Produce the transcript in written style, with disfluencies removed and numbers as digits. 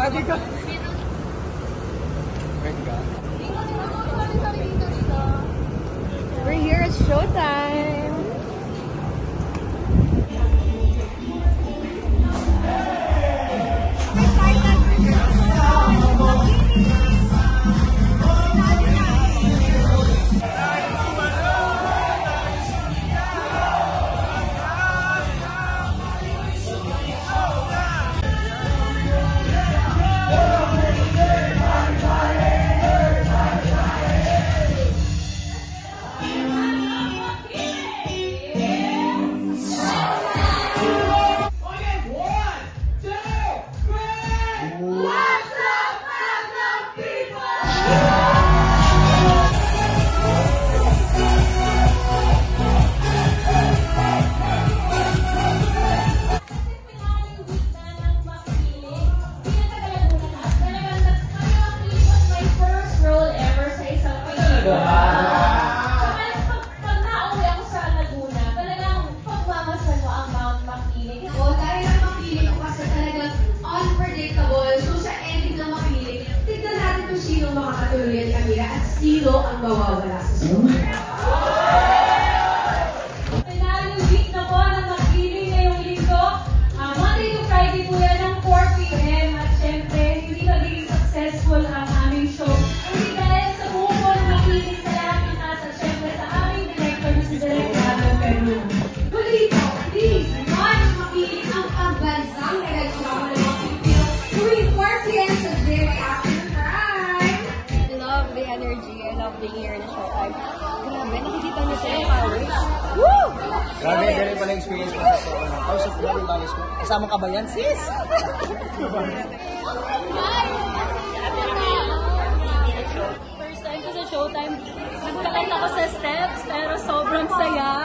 Pwede ka. Pwede ka. We're here at Showtime. Makakatuloy ang kamera at sino ang mawawala sa show. Finale week na po ng Makiling ngayong linggo. Monday to Friday po yan ng 4 p.m. At syempre, hindi magiging successful ang aming show. Hindi dahil sa buo po ng Makiling sa lahat ng taas at syempre sa aming director na si Direk Gabel Peru. Muli po, please watch Makiling ang pagbansang nag-show ng mga Pilipino tuwing 4 p.m. sa GMA afternoon time. I love the energy. I love being here in Showtime. Grabe, nakikita niyo siya yung powers. Woo! Grabe, ganun pala experience ko sa House of Glory Palace ko. Kasama ka ba yan, sis? First time ko sa Showtime. Nagkakat ako sa steps, pero sobrang saya.